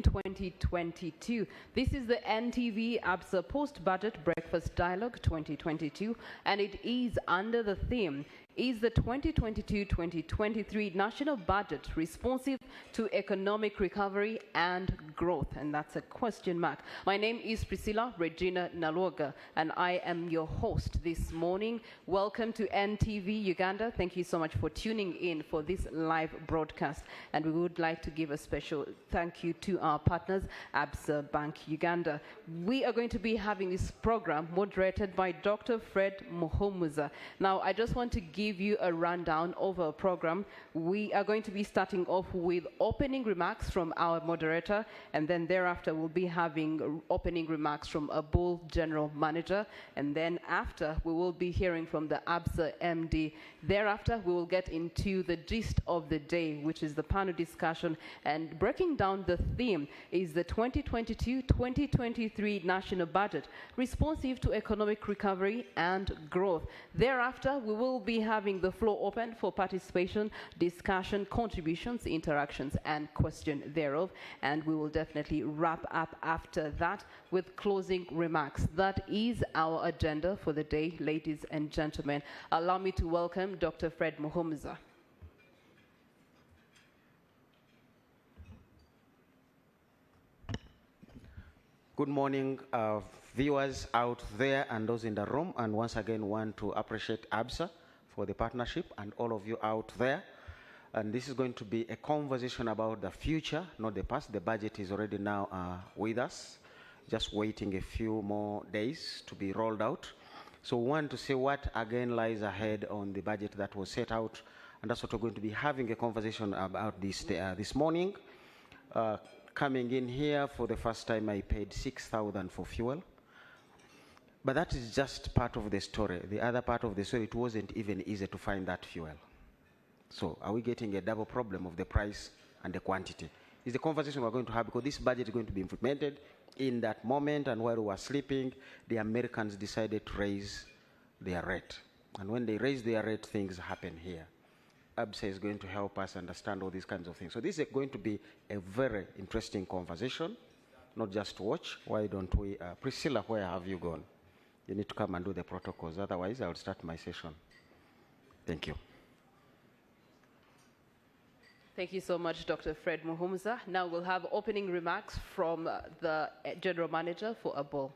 2022. This is the NTV ABSA Post-Budget Breakfast Dialogue 2022, and it is under the theme, is the 2022-2023 national budget responsive to economic recovery and growth? And that's a question mark. My name is Priscilla Regina Naloga, and I am your host this morning. Welcome to NTV Uganda. Thank you so much for tuning in for this live broadcast. And we would like to give a special thank you to our partners, ABSA Bank Uganda. We are going to be having this program moderated by Dr. Fred Muhumuza. Now, I just want to give you a rundown of our program. We are going to be starting off with opening remarks from our moderator, and then thereafter we'll be having opening remarks from a Bull General Manager, and then after we will be hearing from the ABSA MD. Thereafter we will get into the gist of the day, which is the panel discussion, and breaking down the theme is the 2022-2023 national budget responsive to economic recovery and growth. Thereafter we will be having the floor open for participation, discussion, contributions, interactions, and question thereof. And we will definitely wrap up after that with closing remarks. That is our agenda for the day, ladies and gentlemen. Allow me to welcome Dr. Fred Muhumuza. Good morning, viewers out there and those in the room, and once again want to appreciate ABSA for the partnership and all of you out there. And this is going to be a conversation about the future, not the past. The budget is already now with us, just waiting a few more days to be rolled out. So we want to see what again lies ahead on the budget that was set out, and that's what we're going to be having a conversation about this morning. Coming in here for the first time, I paid 6,000 for fuel. But that is just part of the story. The other part of the story, it wasn't even easy to find that fuel. So are we getting a double problem of the price and the quantity? Is the conversation we're going to have, because this budget is going to be implemented in that moment, and while we were sleeping, the Americans decided to raise their rate. And when they raise their rate, things happen here. ABSA is going to help us understand all these kinds of things. So this is going to be a very interesting conversation, not just to watch. Why don't we, Priscilla, where have you gone? You need to come and do the protocols, otherwise I'll start my session. Thank you. Thank you so much, Dr. Fred Muhumuza. Now we'll have opening remarks from the General Manager for a Bull.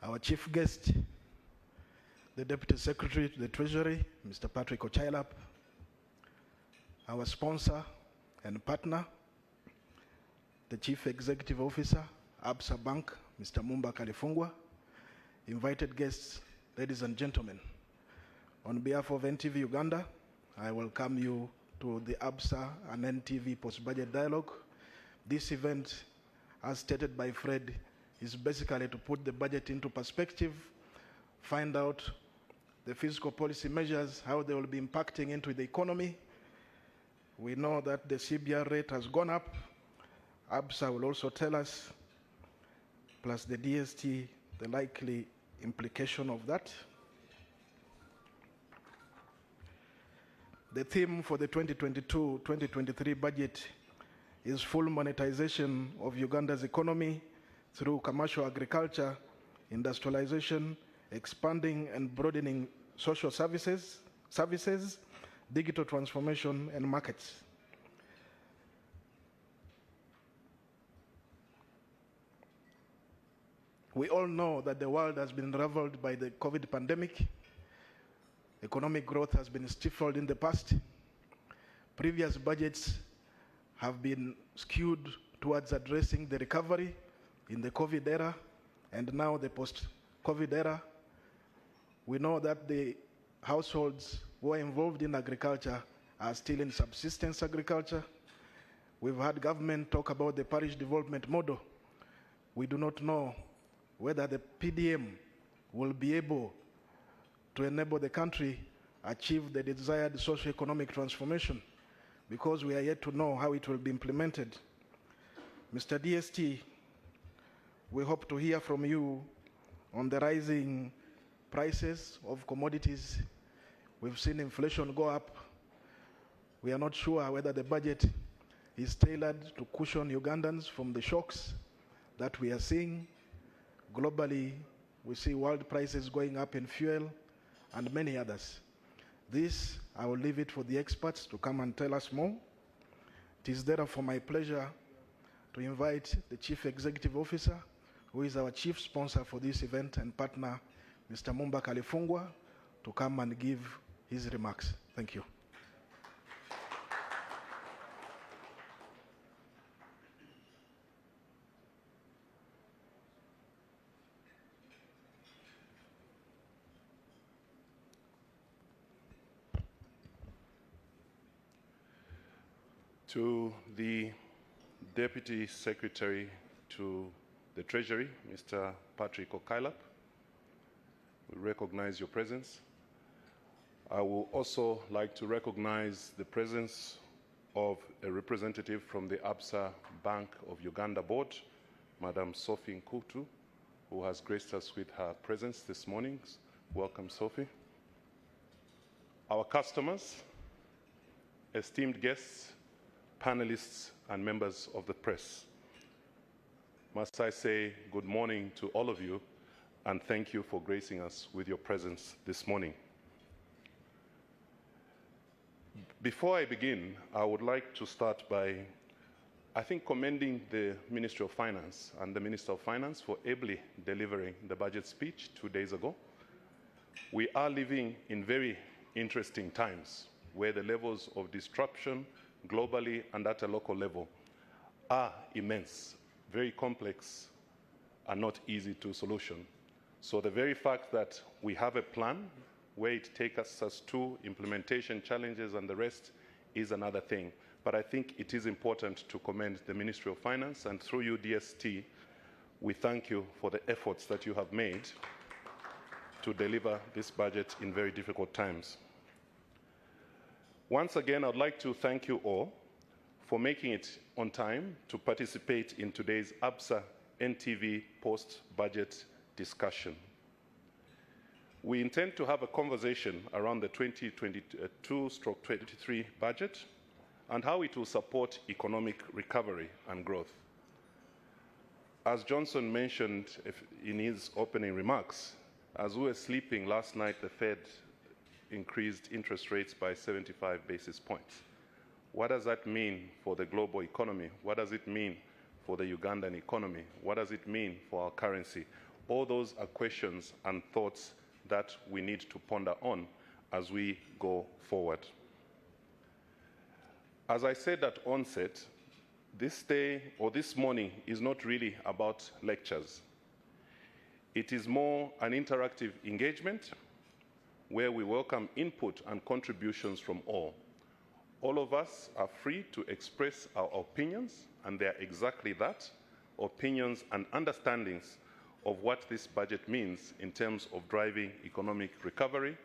Our chief guest, the Deputy Secretary to the Treasury, Mr. Patrick Ochailap, our sponsor and partner, the Chief Executive Officer, ABSA Bank, Mr. Mumba Kalifungwa, invited guests, ladies and gentlemen. On behalf of NTV Uganda, I welcome you to the ABSA and NTV Post-Budget Dialogue. This event, as stated by Fred, is basically to put the budget into perspective, find out the fiscal policy measures, how they will be impacting into the economy. We know that the CBR rate has gone up. ABSA will also tell us, plus the DST, the likely implication of that. The theme for the 2022-2023 budget is full monetization of Uganda's economy through commercial agriculture, industrialization, expanding and broadening social services, digital transformation, and markets. We all know that the world has been ravaged by the COVID pandemic. Economic growth has been stifled in the past. Previous budgets have been skewed towards addressing the recovery in the COVID era, and now the post-COVID era. We know that the households who are involved in agriculture are still in subsistence agriculture. We've had government talk about the parish development model. We do not know whether the PDM will be able to enable the country achieve the desired socio-economic transformation, because we are yet to know how it will be implemented. Mr. DST, we hope to hear from you on the rising prices of commodities. We've seen inflation go up. We are not sure whether the budget is tailored to cushion Ugandans from the shocks that we are seeing. Globally, we see world prices going up in fuel and many others. This, I will leave it for the experts to come and tell us more. It is therefore my pleasure to invite the Chief Executive Officer, who is our chief sponsor for this event and partner, Mr. Mumba Kalifungwa, to come and give his remarks. Thank you. To the Deputy Secretary to the Treasury, Mr. Patrick Okailap, we recognize your presence. I will also like to recognize the presence of a representative from the Absa Bank of Uganda Board, Madam Sophie Nkutu, who has graced us with her presence this morning. Welcome, Sophie. Our customers, esteemed guests, panelists, and members of the press. Must I say good morning to all of you, and thank you for gracing us with your presence this morning. Before I begin, I would like to start by, I think, commending the Ministry of Finance and the Minister of Finance for ably delivering the budget speech 2 days ago. We are living in very interesting times where the levels of disruption globally and at a local level are immense, very complex, and not easy to solution. So the very fact that we have a plan where it takes us to implementation challenges and the rest is another thing. But I think it is important to commend the Ministry of Finance, and through you, DST, we thank you for the efforts that you have made to deliver this budget in very difficult times. Once again, I'd like to thank you all for making it on time to participate in today's ABSA NTV post-budget discussion. We intend to have a conversation around the 2022/23 budget and how it will support economic recovery and growth. As Johnson mentioned in his opening remarks, as we were sleeping last night, the Fed increased interest rates by 75 basis points. What does that mean for the global economy? What does it mean for the Ugandan economy? What does it mean for our currency? All those are questions and thoughts that we need to ponder on as we go forward. As I said at onset, this day or this morning is not really about lectures. It is more an interactive engagement where we welcome input and contributions from all. All of us are free to express our opinions, and they are exactly that, opinions and understandings of what this budget means in terms of driving economic recovery,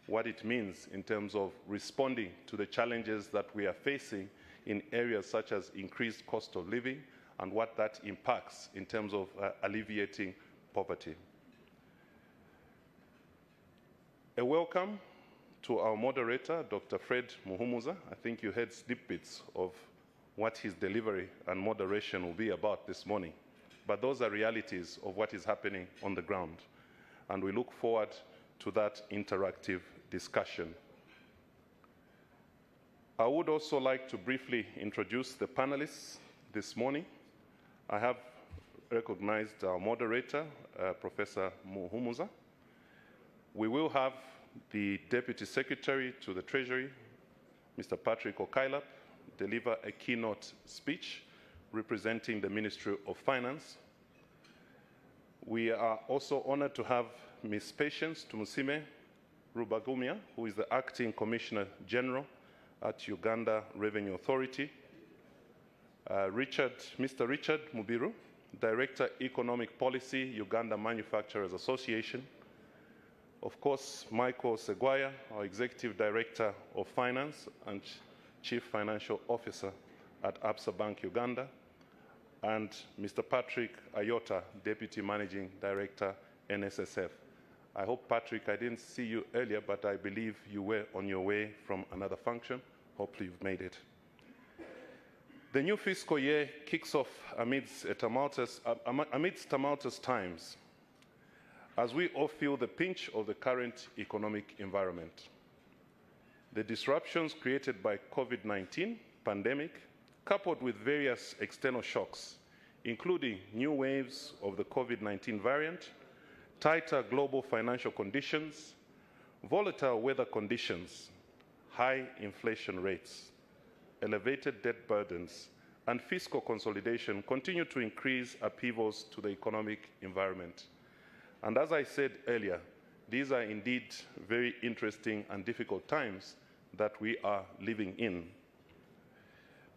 what it means in terms of responding to the challenges that we are facing in areas such as increased cost of living, and what that impacts in terms of alleviating poverty. A welcome to our moderator, Dr. Fred Muhumuza. I think you heard snippets of what his delivery and moderation will be about this morning. But those are realities of what is happening on the ground. And we look forward to that interactive discussion. I would also like to briefly introduce the panelists this morning. I have recognized our moderator, Professor Muhumuza. We will have the Deputy Secretary to the Treasury, Mr. Patrick Okailap, deliver a keynote speech representing the Ministry of Finance. We are also honored to have Ms. Patience Tumusime Rubagumya, who is the Acting Commissioner General at Uganda Revenue Authority. Mr. Richard Mubiru, Director, Economic Policy, Uganda Manufacturers Association. Of course, Michael Seguaya, our Executive Director of Finance and Chief Financial Officer at Absa Bank Uganda. and Mr. Patrick Ayota, Deputy Managing Director, NSSF. I hope, Patrick, I didn't see you earlier, but I believe you were on your way from another function. Hopefully you've made it. The new fiscal year kicks off amidst tumultuous times, as we all feel the pinch of the current economic environment. The disruptions created by COVID-19 pandemic, coupled with various external shocks, including new waves of the COVID-19 variant, tighter global financial conditions, volatile weather conditions, high inflation rates, elevated debt burdens, and fiscal consolidation continue to increase upheavals to the economic environment. And as I said earlier, these are indeed very interesting and difficult times that we are living in.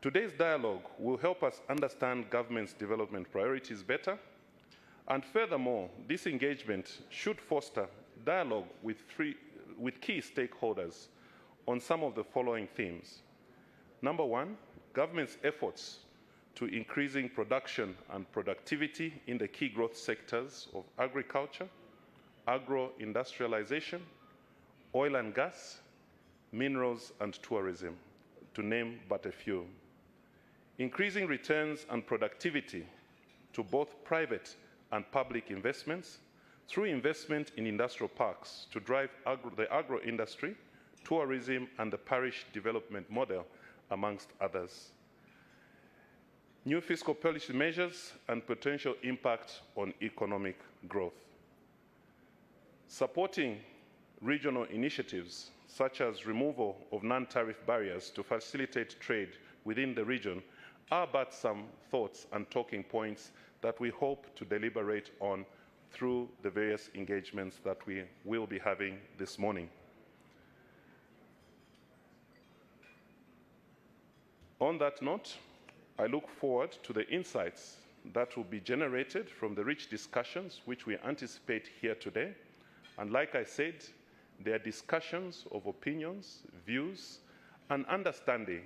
Today's dialogue will help us understand government's development priorities better, and furthermore, this engagement should foster dialogue with key stakeholders on some of the following themes. Number one, government's efforts to increasing production and productivity in the key growth sectors of agriculture, agro-industrialization, oil and gas, minerals and tourism, to name but a few. Increasing returns and productivity to both private and public investments through investment in industrial parks to drive the agro-industry, tourism, and the parish development model, amongst others. New fiscal policy measures and potential impact on economic growth. Supporting regional initiatives such as removal of non-tariff barriers to facilitate trade within the region are but some thoughts and talking points that we hope to deliberate on through the various engagements that we will be having this morning. On that note, I look forward to the insights that will be generated from the rich discussions which we anticipate here today. And like I said, they are discussions of opinions, views, and understanding.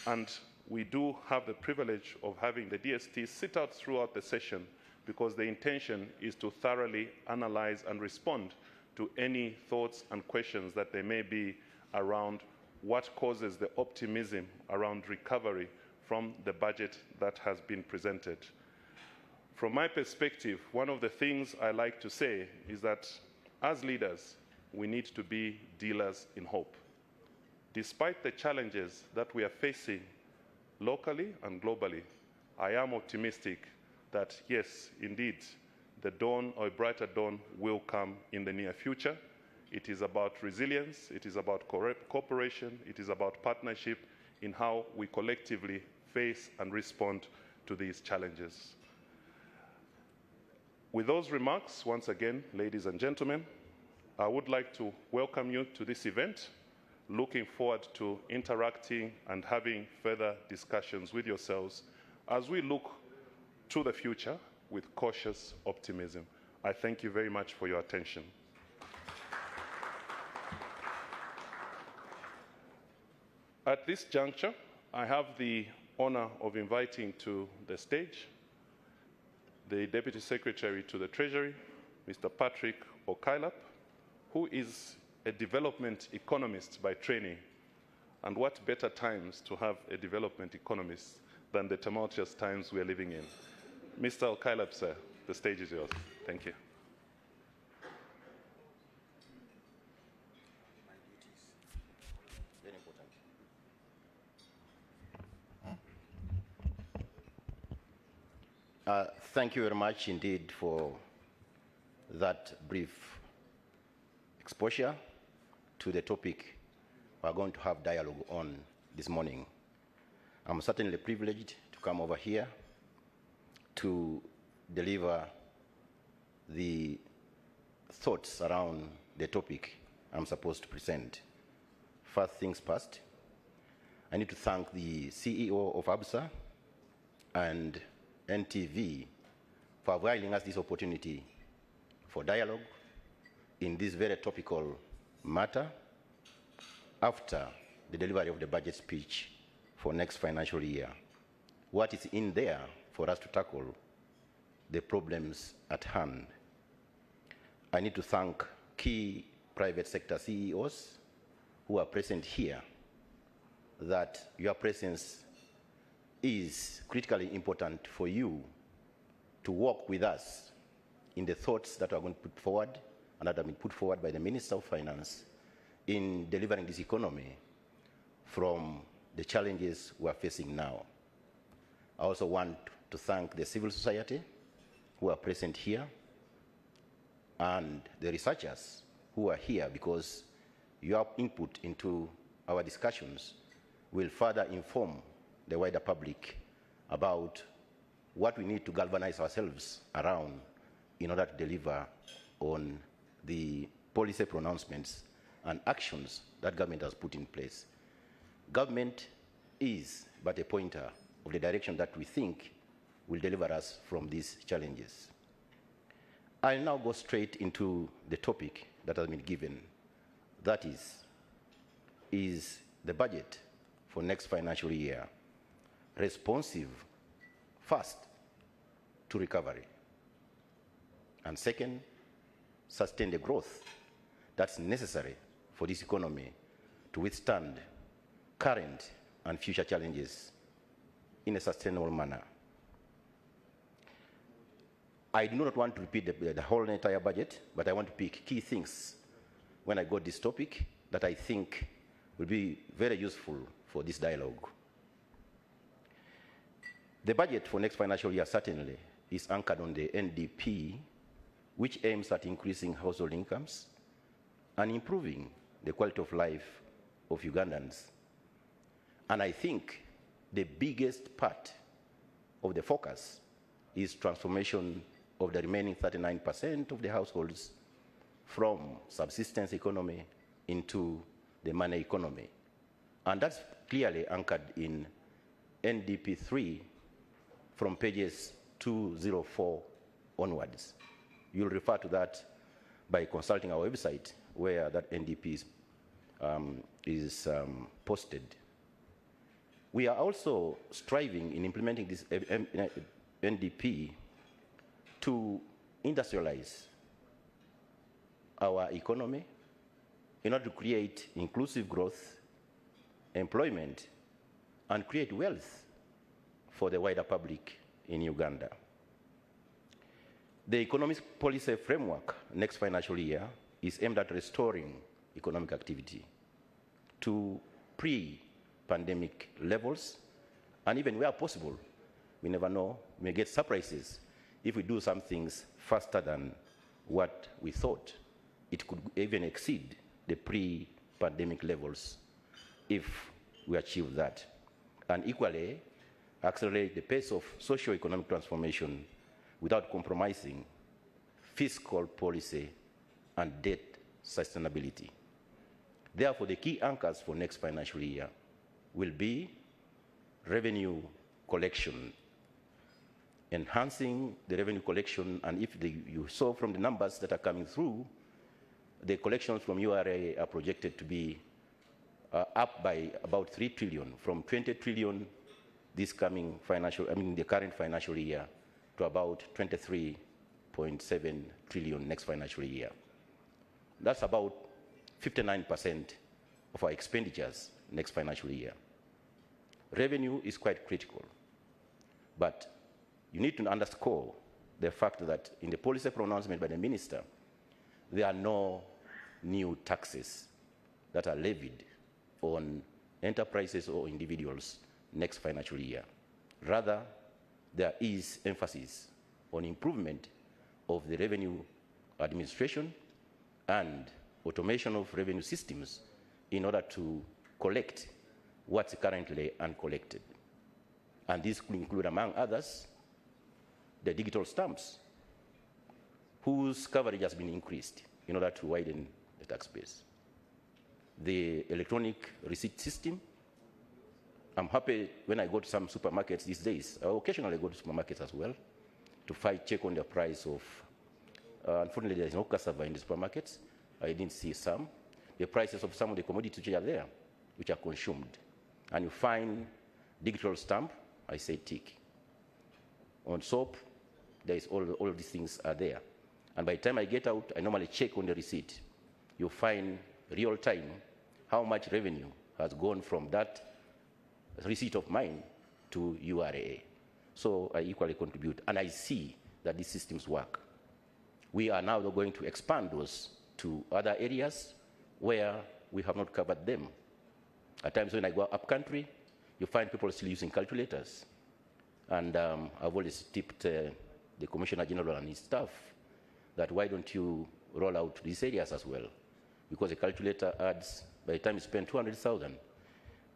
And we do have the privilege of having the DST sit out throughout the session, because the intention is to thoroughly analyze and respond to any thoughts and questions that there may be around what causes the optimism around recovery from the budget that has been presented. From my perspective, one of the things I like to say is that as leaders, we need to be dealers in hope. Despite the challenges that we are facing locally and globally, I am optimistic that yes, indeed, the dawn or a brighter dawn will come in the near future. It is about resilience, it is about cooperation, it is about partnership in how we collectively face and respond to these challenges. With those remarks, once again, ladies and gentlemen, I would like to welcome you to this event. Looking forward to interacting and having further discussions with yourselves as we look to the future with cautious optimism. I thank you very much for your attention. At this juncture, I have the honor of inviting to the stage the Deputy Secretary to the Treasury, Mr. Patrick Okailap, who is a development economist by training. And what better times to have a development economist than the tumultuous times we are living in. Mr. Okailap, sir, the stage is yours. Thank you. Thank you very much indeed for that brief exposure to the topic we're going to have dialogue on this morning. I'm certainly privileged to come over here to deliver the thoughts around the topic I'm supposed to present. First things first, I need to thank the CEO of ABSA and NTV for availing us this opportunity for dialogue in this very topical matter after the delivery of the budget speech for next financial year. What is in there for for us to tackle the problems at hand. I need to thank key private sector CEOs who are present here, that your presence is critically important for you to work with us in the thoughts that are going to put forward and that have been put forward by the Minister of Finance in delivering this economy from the challenges we are facing now. I also want to thank the civil society who are present here and the researchers who are here, because your input into our discussions will further inform the wider public about what we need to galvanize ourselves around in order to deliver on the policy pronouncements and actions that government has put in place. Government is but a pointer of the direction that we think will deliver us from these challenges. I'll now go straight into the topic that has been given. That is the budget for next financial year responsive, first, to recovery, and second, sustain the growth that's necessary for this economy to withstand current and future challenges in a sustainable manner. I do not want to repeat the whole entire budget, but I want to pick key things when I got this topic that I think will be very useful for this dialogue. The budget for next financial year certainly is anchored on the NDP, which aims at increasing household incomes and improving the quality of life of Ugandans. And I think the biggest part of the focus is transformation of the remaining 39% of the households from subsistence economy into the money economy. And that's clearly anchored in NDP 3 from pages 204 onwards. You'll refer to by consulting our website where that NDP is posted. We are also striving in implementing this NDP to industrialize our economy in order to create inclusive growth, employment, and create wealth for the wider public in Uganda. The economic policy framework next financial year is aimed at restoring economic activity to pre-pandemic levels, and even where possible, we never know, we may get surprises if we do some things faster than what we thought. It could even exceed the pre-pandemic levels if we achieve that. And equally, accelerate the pace of socio-economic transformation without compromising fiscal policy and debt sustainability. Therefore, the key anchors for next financial year will be revenue collection, enhancing the revenue collection, and if you saw from the numbers that are coming through, the collections from URA are projected to be up by about 3 trillion, from 20 trillion this coming the current financial year to about 23.7 trillion next financial year. That's about 59% of our expenditures next financial year. Revenue is quite critical, but you need to underscore the fact that in the policy pronouncement by the minister, there are no new taxes that are levied on enterprises or individuals next financial year. Rather, there is emphasis on improvement of the revenue administration and automation of revenue systems in order to collect what's currently uncollected. And this could include, among others, the digital stamps, whose coverage has been increased in order to widen the tax base. The electronic receipt system. I'm happy when I go to some supermarkets these days. I occasionally go to supermarkets as well to check on the price of, unfortunately there is no cassava in the supermarkets. I didn't see some. The prices of some of the commodities which are there, which are consumed. And you find digital stamp, I say tick. on soap, there is all of these things are there. And by the time I get out, I normally check on the receipt. You find real time how much revenue has gone from that receipt of mine to URA. So I equally contribute, and I see that these systems work. We are now going to expand those to other areas where we have not covered them. At times when I go up country, you find people still using calculators. And I've always tipped the Commissioner General and his staff that why don't you roll out these areas as well? Because a calculator adds, by the time you spend 200,000,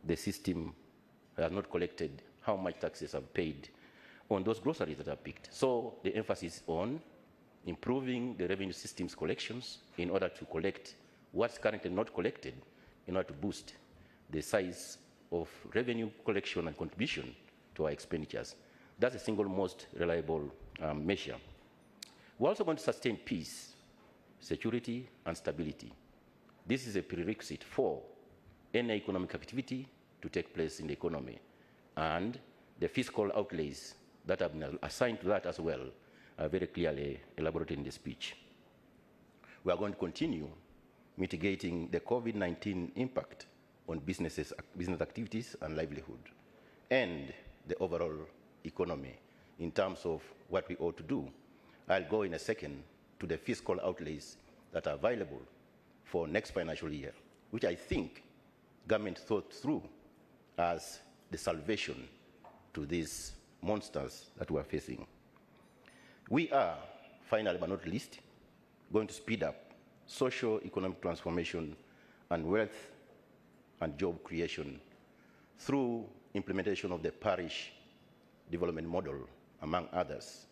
the system has not collected how much taxes have paid on those groceries that are picked. So the emphasis on improving the revenue systems collections in order to collect what's currently not collected in order to boost the size of revenue collection and contribution to our expenditures. That's the single most reliable measure. We're also going to sustain peace, security, and stability. This is a prerequisite for any economic activity to take place in the economy. And the fiscal outlays that have been assigned to that as well are very clearly elaborated in the speech. We are going to continue mitigating the COVID-19 impact on business activities and livelihood, and the overall economy in terms of what we ought to do. I'll go in a second to the fiscal outlays that are available for next financial year, which I think government thought through as the salvation to these monsters that we are facing. We are, finally but not least, going to speed up socio-economic transformation and wealth and job creation through implementation of the parish development model, among others.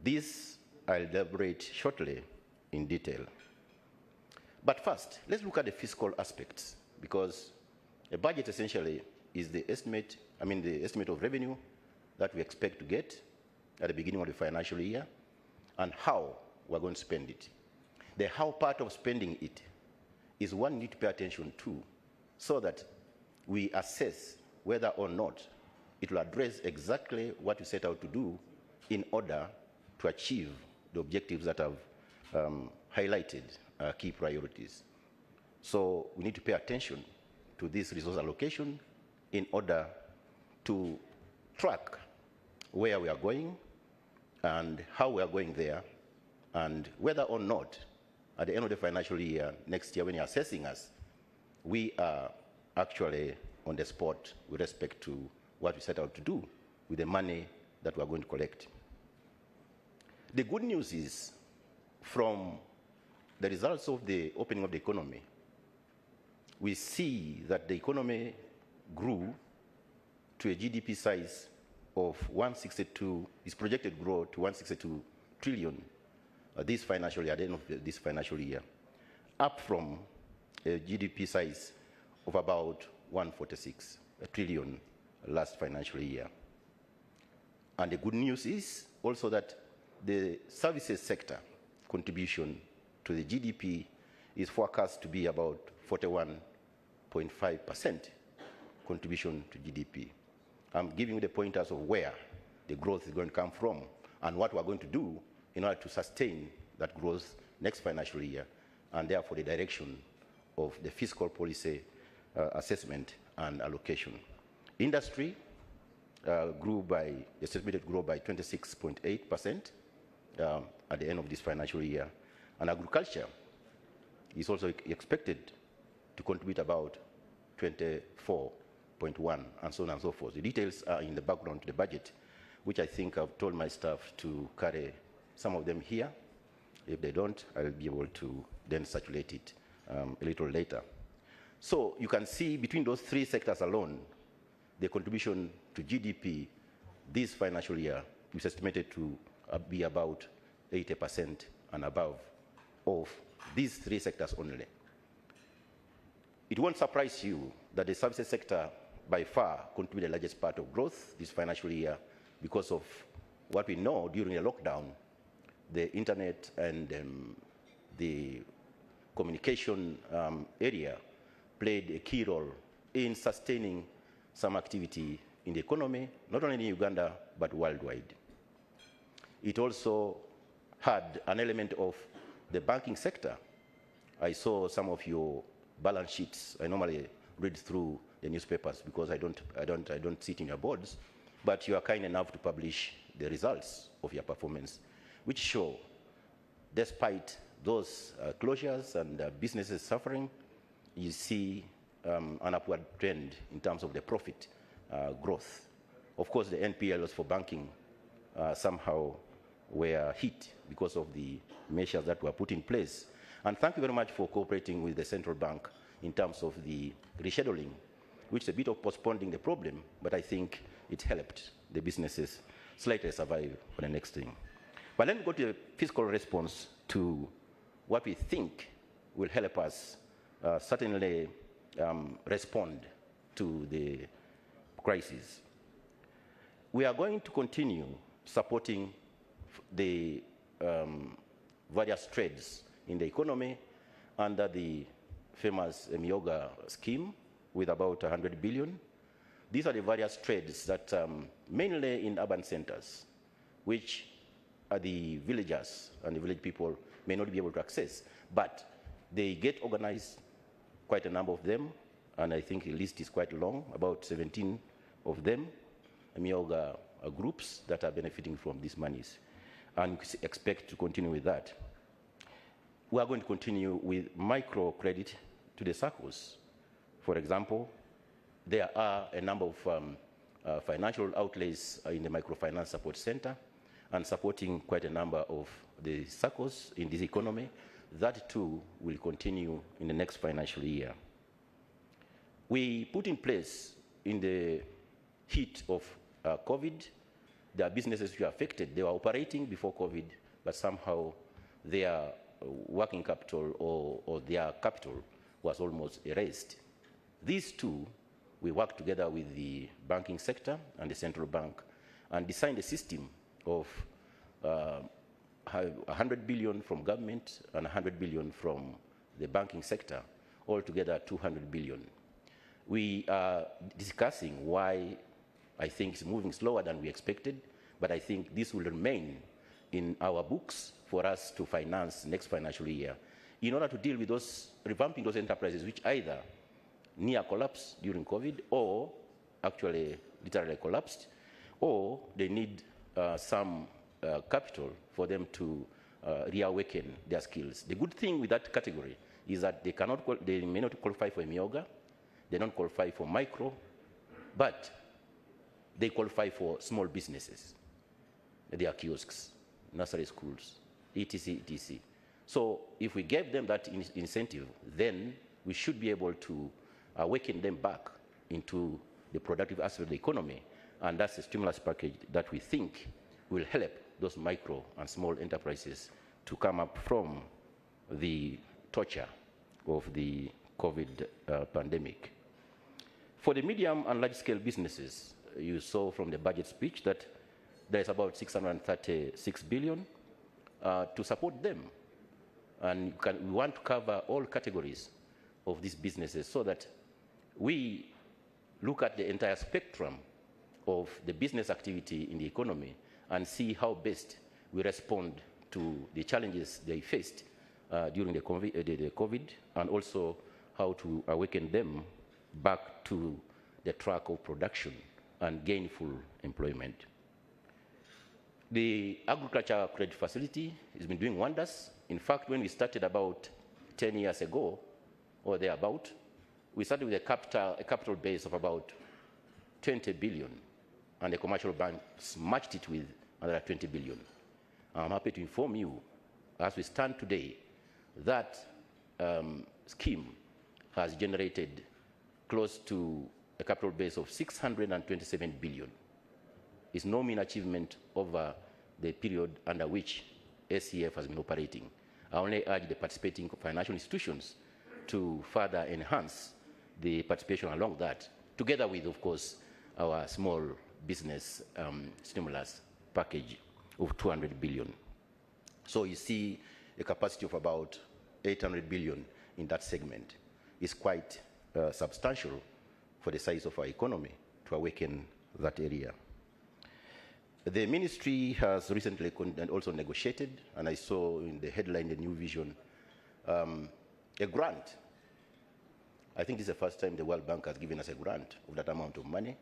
This I'll elaborate shortly in detail. But first, let's look at the fiscal aspects, because a budget essentially is the estimate of revenue that we expect to get at the beginning of the financial year and how we're going to spend it. The how part of spending it is one need to pay attention to, so that we assess whether or not it will address exactly what we set out to do in order to achieve the objectives that have highlighted key priorities. So we need to pay attention to this resource allocation in order to track where we are going and how we are going there, and whether or not at the end of the financial year, next year, when you're assessing us, we are actually on the spot with respect to what we set out to do with the money that we are going to collect. The good news is, from the results of the opening of the economy, we see that the economy grew to a GDP size of 162, is projected to grow to 162 trillion this financial year, at the end of this financial year, up from a GDP size of about 146 trillion last financial year. And the good news is also that the services sector contribution to the GDP is forecast to be about 41.5% contribution to GDP. I'm giving you the pointers of where the growth is going to come from and what we're going to do in order to sustain that growth next financial year, and therefore the direction of the fiscal policy assessment and allocation. Industry estimated to grow by 26.8% at the end of this financial year. And agriculture is also expected to contribute about 24.1%, and so on and so forth. The details are in the background to the budget, which I think I've told my staff to carry some of them here. If they don't, I'll be able to then circulate it a little later. So you can see between those three sectors alone, the contribution to GDP this financial year is estimated to be about 80% and above of these three sectors only. It won't surprise you that the services sector by far contributed the largest part of growth this financial year, because of what we know during the lockdown. The internet and the communication area played a key role in sustaining some activity in the economy, not only in Uganda, but worldwide. It also had an element of the banking sector. I saw some of your balance sheets. I normally read through the newspapers because I don't sit in your boards, but you are kind enough to publish the results of your performance, which show, despite those closures and businesses suffering, you see an upward trend in terms of the profit growth. Of course, the NPLs for banking somehow were hit because of the measures that were put in place. And thank you very much for cooperating with the central bank in terms of the rescheduling, which is a bit of postponing the problem, but I think it helped the businesses slightly survive for the next thing. But let me go to the fiscal response to what we think will help us certainly respond to the crisis. We are going to continue supporting the various trades in the economy under the famous Myoga scheme with about 100 billion. These are the various trades that mainly in urban centers, which the villagers and the village people may not be able to access, but they get organized, quite a number of them, and I think the list is quite long, about 17 of them, Myoga groups that are benefiting from these monies, and we expect to continue with that. We are going to continue with microcredit to the SACCOs. For example, there are a number of financial outlays in the Microfinance Support Center and supporting quite a number of the SACCOs in this economy. That too will continue in the next financial year. We put in place in the heat of COVID, there are businesses which were affected. They were operating before COVID, but somehow their working capital or their capital was almost erased. These two, we worked together with the banking sector and the central bank and designed a system of 100 billion from government and 100 billion from the banking sector, altogether 200 billion. We are discussing why I think it's moving slower than we expected, but I think this will remain in our books for us to finance next financial year in order to deal with those, revamping those enterprises which either near collapse during COVID or actually literally collapsed, or they need some capital for them to reawaken their skills. The good thing with that category is that they may not qualify for a Myoga, they don't qualify for micro, but they qualify for small businesses. They are kiosks, nursery schools, etc., etc. So if we gave them that incentive, then we should be able to awaken them back into the productive aspect of the economy, and that's a stimulus package that we think will help those micro and small enterprises to come up from the torture of the COVID pandemic. For the medium and large-scale businesses, you saw from the budget speech that there's about 636 billion to support them. And we want to cover all categories of these businesses so that we look at the entire spectrum of the business activity in the economy and see how best we respond to the challenges they faced during the COVID, and also how to awaken them back to the track of production and gainful employment. The agriculture credit facility has been doing wonders. In fact, when we started about 10 years ago, or thereabout, we started with a capital base of about 20 billion, and the commercial banks matched it with another 20 billion. I'm happy to inform you, as we stand today, that scheme has generated close to a capital base of 627 billion. It's no mean achievement over the period under which SCF has been operating. I only urge the participating financial institutions to further enhance the participation along that, together with, of course, our small business stimulus package of 200 billion. So you see a capacity of about 800 billion in that segment. Is quite substantial for the size of our economy to awaken that area. The ministry has recently also negotiated, and I saw in the headline, the New Vision, a grant. I think this is the first time the World Bank has given us a grant of that amount of money,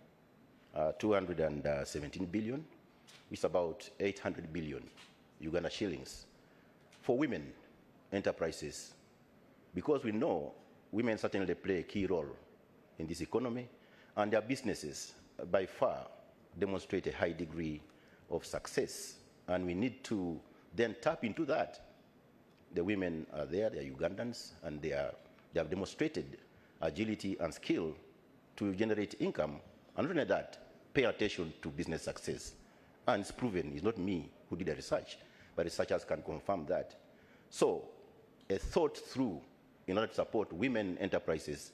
217 billion, which is about 800 billion Uganda shillings, for women enterprises, because we know women certainly play a key role in this economy, and their businesses by far demonstrate a high degree of success, and we need to then tap into that. The women are there, they're Ugandans, and they have demonstrated agility and skill to generate income, and not only that, pay attention to business success. And it's proven, it's not me who did the research, but researchers can confirm that. So, a thought through in order to support women enterprises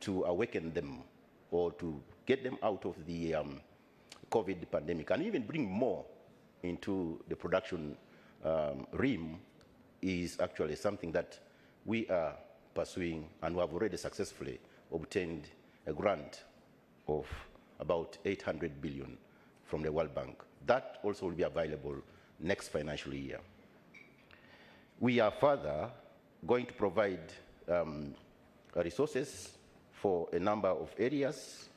to awaken them or to get them out of the COVID pandemic and even bring more into the production realm is actually something that we are pursuing, and we have already successfully obtained a grant of about 800 billion from the World Bank. That also will be available next financial year. We are further going to provide resources for a number of areas,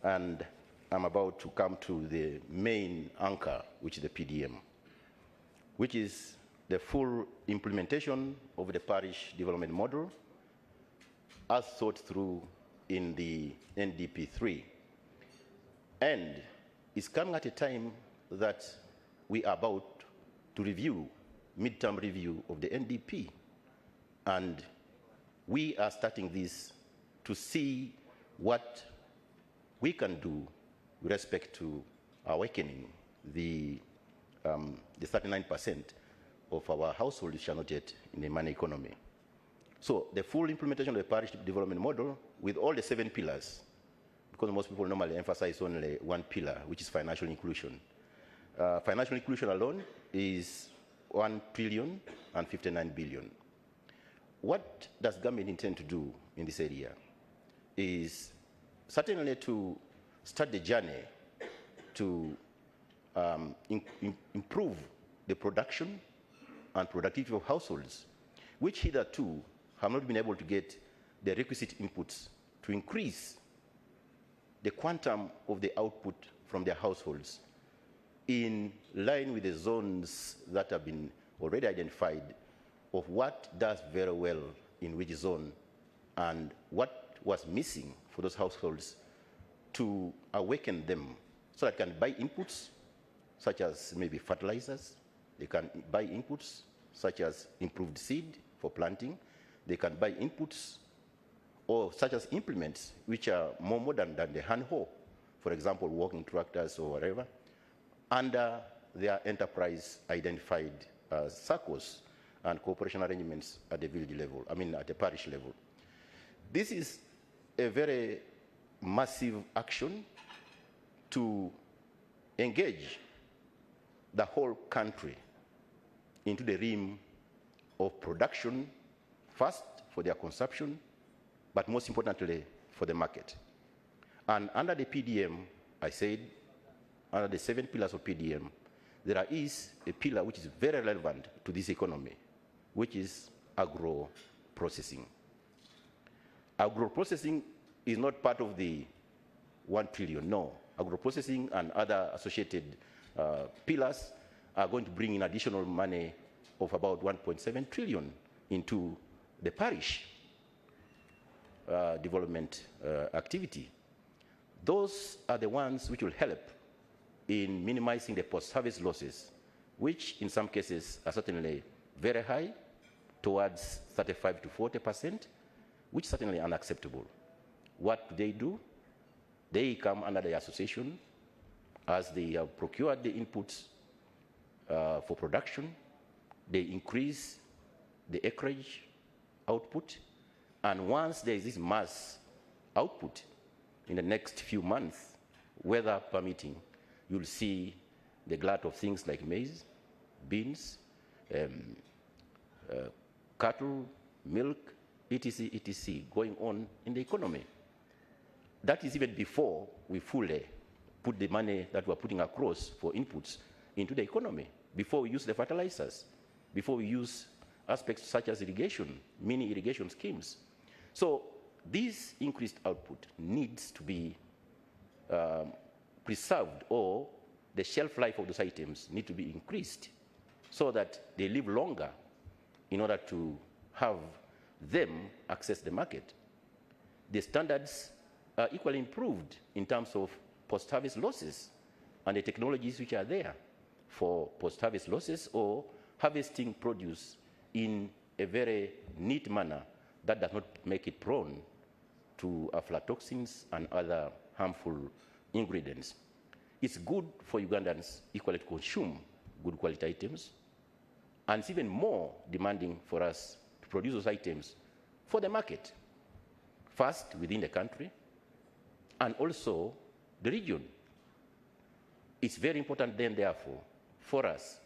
and I'm about to come to the main anchor, which is the PDM, which is the full implementation of the parish development model as thought through in the NDP 3. And it's coming at a time that we are about to review, midterm review of the NDP. And we are starting this to see what we can do with respect to awakening the 39% of our households which are not yet in the money economy. So the full implementation of the parish development model with all the 7 pillars, because most people normally emphasize only one pillar, which is financial inclusion. Financial inclusion alone is 1,059 billion. What does government intend to do in this area is certainly to start the journey to improve the production and productivity of households, which hitherto have not been able to get the requisite inputs to increase the quantum of the output from their households in line with the zones that have been already identified of what does very well in which zone and what was missing for those households to awaken them so that they can buy inputs such as maybe fertilizers, they can buy inputs such as improved seed for planting, they can buy inputs or such as implements which are more modern than the hand hoe, for example, walking tractors or whatever, under their enterprise identified circles and cooperation arrangements at the village level, at the parish level. This is a very massive action to engage the whole country into the realm of production, first for their consumption, but most importantly for the market. And under the PDM, I said, under the 7 pillars of PDM, there is a pillar which is very relevant to this economy, which is agro-processing. Agro-processing is not part of the 1 trillion, no. Agro-processing and other associated pillars are going to bring in additional money of about 1.7 trillion into the parish development activity. Those are the ones which will help in minimizing the post-harvest losses, which in some cases are certainly very high, towards 35 to 40%, which is certainly unacceptable. What do? They come under the association as they have procured the inputs for production, they increase the acreage output, and once there is this mass output in the next few months, weather permitting, you'll see the glut of things like maize, beans, cattle, milk, etc., etc., going on in the economy. That is even before we fully put the money that we're putting across for inputs into the economy before we use the fertilizers, before we use aspects such as irrigation, mini irrigation schemes. So this increased output needs to be preserved, or the shelf life of those items need to be increased so that they live longer in order to have them access the market. The standards are equally improved in terms of post-harvest losses and the technologies which are there for post-harvest losses or harvesting produce in a very neat manner that does not make it prone to aflatoxins and other harmful ingredients. It's good for Ugandans equally to consume good quality items, and it's even more demanding for us to produce those items for the market, first within the country, and also the region. It's very important then, therefore, for us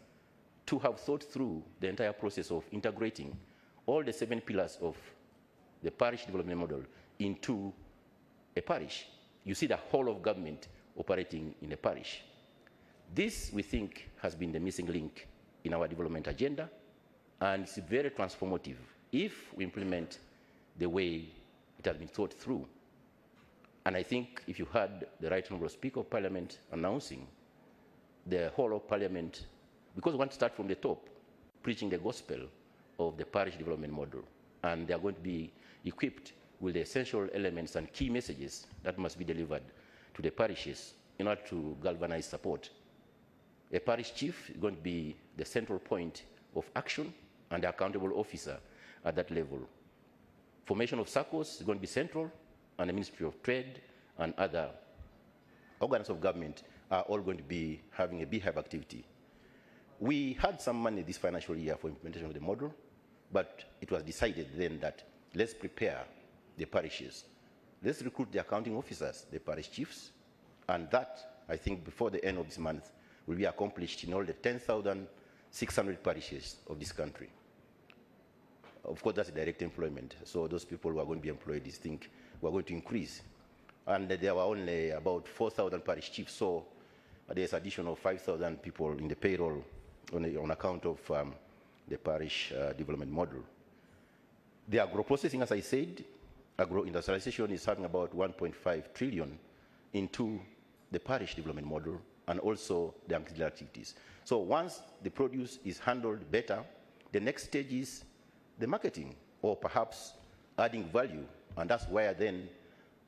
to have thought through the entire process of integrating all the 7 pillars of the parish development model into a parish. You see the whole of government operating in a parish. This, we think, has been the missing link in our development agenda, and it's very transformative if we implement the way it has been thought through. And I think if you heard the Right Honourable Speaker of Parliament announcing the whole of Parliament, because we want to start from the top, preaching the gospel of the parish development model, and they are going to be equipped with the essential elements and key messages that must be delivered to the parishes in order to galvanize support. A parish chief is going to be the central point of action and the accountable officer at that level. Formation of SACCOs is going to be central, and the Ministry of Trade and other organs of government are all going to be having a beehive activity. We had some money this financial year for implementation of the model, but it was decided then that let's prepare the parishes. Let's recruit the accounting officers, the parish chiefs, and that, I think, before the end of this month, will be accomplished in all the 10,600 parishes of this country. Of course, that's direct employment. So those people who are going to be employed, this thing, we're going to increase. And there were only about 4,000 parish chiefs, so there's addition of 5,000 people in the payroll on account of the parish development model. The agro-processing, as I said, agro-industrialization is having about 1.5 trillion into the parish development model and also the auxiliary activities. So once the produce is handled better, the next stage is the marketing, or perhaps adding value. And that's where then,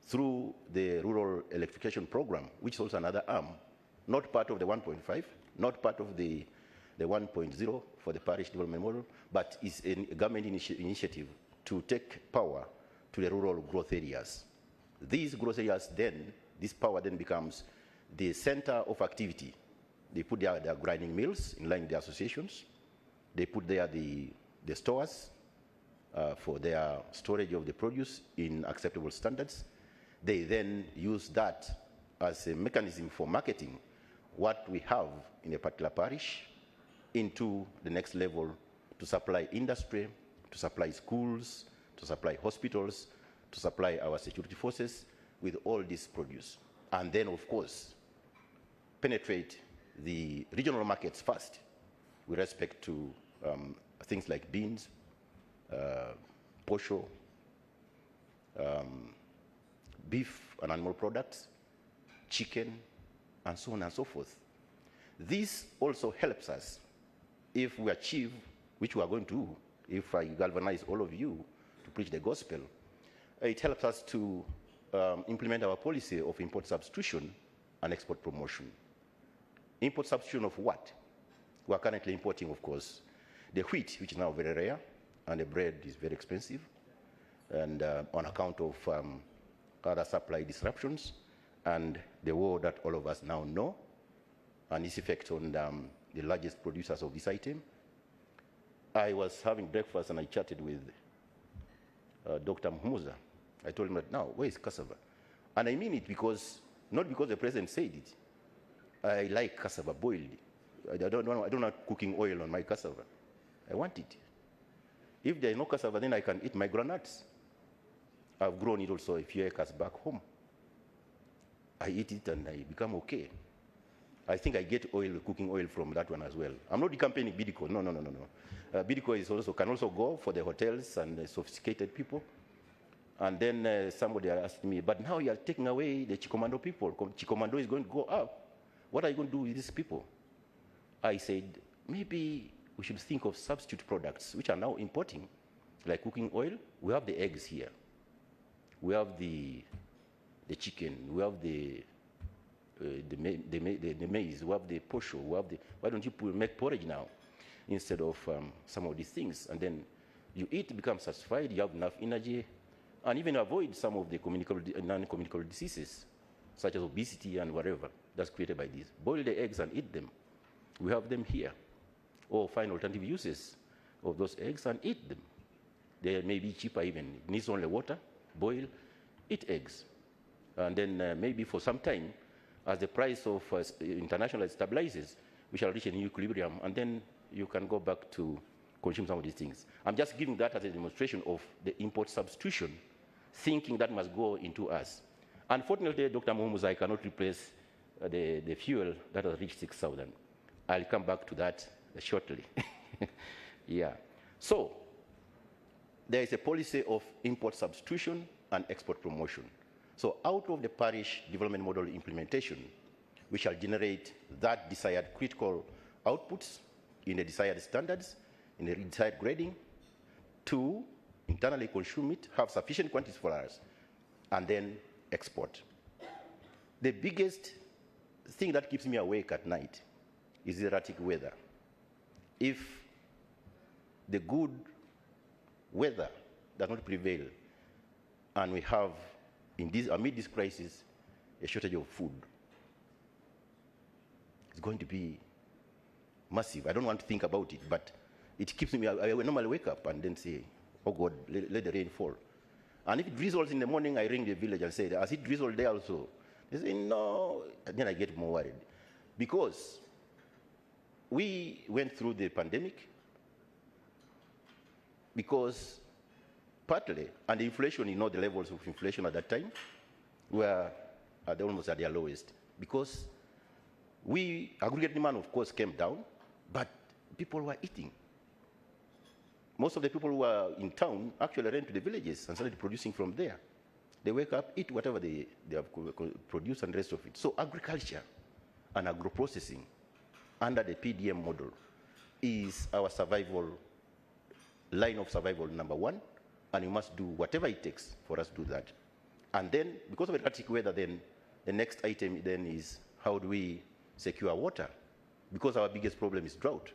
through the rural electrification program, which is also another arm, not part of the 1.5, not part of the 1.0 for the parish development model, but is a government initiative to take power to the rural growth areas. These growth areas then, this power then becomes the center of activity. They put their grinding mills in line with the associations. They put there the stores for their storage of the produce in acceptable standards. They then use that as a mechanism for marketing what we have in a particular parish into the next level to supply industry, to supply schools, to supply hospitals, to supply our security forces with all this produce. And then, of course, penetrate the regional markets first with respect to things like beans, posho, beef and animal products, chicken, and so on and so forth. This also helps us if we achieve, which we are going to do, if I galvanize all of you to preach the gospel. It helps us to implement our policy of import substitution and export promotion. Import substitution of what? We are currently importing, of course, the wheat, which is now very rare, and the bread is very expensive, and on account of other supply disruptions and the war that all of us now know, and its effect on the largest producers of this item. I was having breakfast and I chatted with Dr. Mhumuza. I told him that, now, where is cassava? And I mean it because, not because the president said it. I like cassava boiled. I don't want cooking oil on my cassava. I want it. If there is no cassava, then I can eat my granuts. I've grown it also a few acres back home. I eat it and I become okay. I think I get oil, cooking oil from that one as well. I'm not campaigning Bidco. No. Bidco is also, can also go for the hotels and sophisticated people. And then somebody asked me, but now you are taking away the Chikomando people. Chikomando is going to go up. What are you going to do with these people? I said, maybe we should think of substitute products, which are now importing, like cooking oil. We have the eggs here. We have the chicken. We have the maize. We have the posho. We have the, why don't you make porridge now instead of some of these things? And then you eat, become satisfied, you have enough energy, and even avoid some of the non-communicable diseases, such as obesity and whatever that's created by this. Boil the eggs and eat them. We have them here. Or find alternative uses of those eggs and eat them. They may be cheaper even. It needs only water, boil, eat eggs. And then maybe for some time, as the price of international stabilizes, we shall reach a new equilibrium, and then you can go back to consume some of these things. I'm just giving that as a demonstration of the import substitution, thinking that must go into us. Unfortunately, Dr. Muhumuza, I cannot replace the fuel that has reached 6,000. I'll come back to that shortly. Yeah. So there is a policy of import substitution and export promotion. So out of the parish development model implementation, we shall generate that desired critical outputs in the desired standards, in the desired grading, to internally consume it, have sufficient quantities for us, and then export. The biggest thing that keeps me awake at night is erratic weather. If the good weather does not prevail, and we have, amid this crisis, a shortage of food, it's going to be massive. I don't want to think about it, but it keeps me, I normally wake up and then say, oh God, let the rain fall. And if it drizzles in the morning, I ring the village and say, has it drizzled there also? They say, no. And then I get more worried. Because we went through the pandemic, because partly, and the inflation, you know, the levels of inflation at that time were almost at their lowest, because aggregate demand, of course, came down, but people were eating. Most of the people who were in town actually ran to the villages and started producing from there. They wake up, eat whatever they have produced and the rest of it. So agriculture and agro-processing under the PDM model is our survival, line of survival number one, and we must do whatever it takes for us to do that. And then, because of erratic weather, then the next item then is how do we secure water? Because our biggest problem is drought.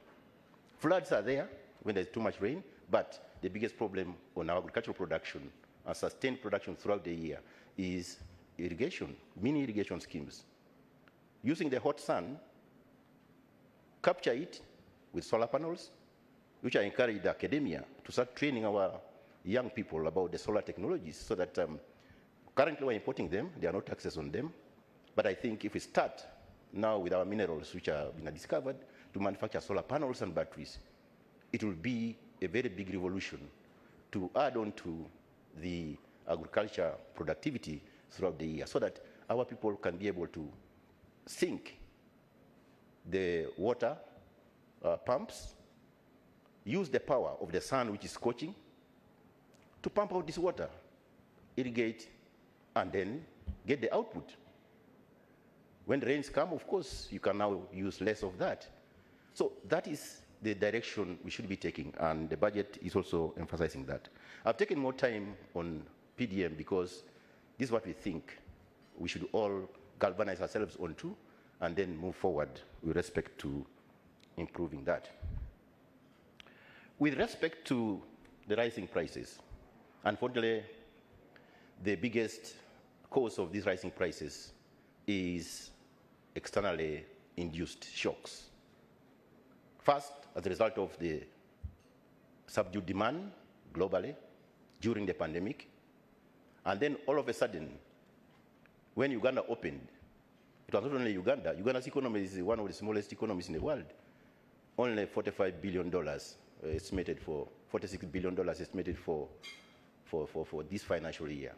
Floods are there when there's too much rain, but the biggest problem on our agricultural production and sustained production throughout the year is irrigation, mini irrigation schemes. Using the hot sun, capture it with solar panels, which I encourage the academia to start training our young people about the solar technologies, so that currently we're importing them, there are no taxes on them. But I think if we start now with our minerals, which are being discovered, to manufacture solar panels and batteries, it will be a very big revolution to add on to the agriculture productivity throughout the year, so that our people can be able to sink the water pumps, use the power of the sun, which is scorching, to pump out this water, irrigate, and then get the output. When the rains come, of course, you can now use less of that. So that is the direction we should be taking, and the budget is also emphasizing that. I've taken more time on PDM because this is what we think we should all galvanize ourselves onto, and then move forward with respect to improving that. With respect to the rising prices, unfortunately, the biggest cause of these rising prices is externally induced shocks. First, as a result of the subdued demand globally during the pandemic, and then all of a sudden, when Uganda opened, it was not only Uganda. Uganda's economy is one of the smallest economies in the world. Only $45 billion estimated for, $46 billion estimated for this financial year.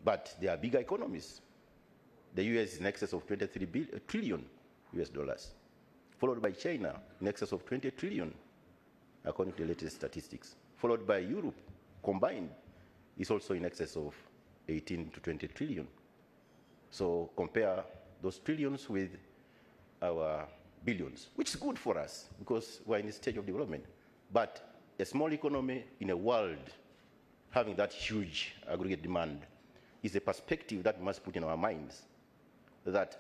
But they are bigger economies. The US is in excess of 23 trillion US dollars, followed by China in excess of 20 trillion, according to the latest statistics, followed by Europe combined is also in excess of 18 to 20 trillion. So compare those trillions with our billions, which is good for us because we're in a stage of development. But a small economy in a world having that huge aggregate demand is a perspective that we must put in our minds, that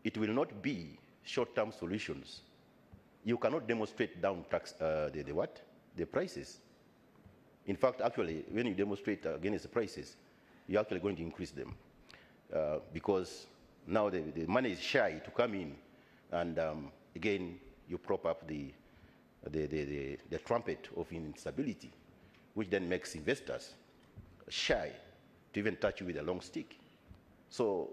it will not be short-term solutions. You cannot demonstrate down tax, the prices. In fact, actually, when you demonstrate against the prices, you're actually going to increase them because now the money is shy to come in, and again, you prop up the trumpet of instability, which then makes investors shy to even touch you with a long stick. So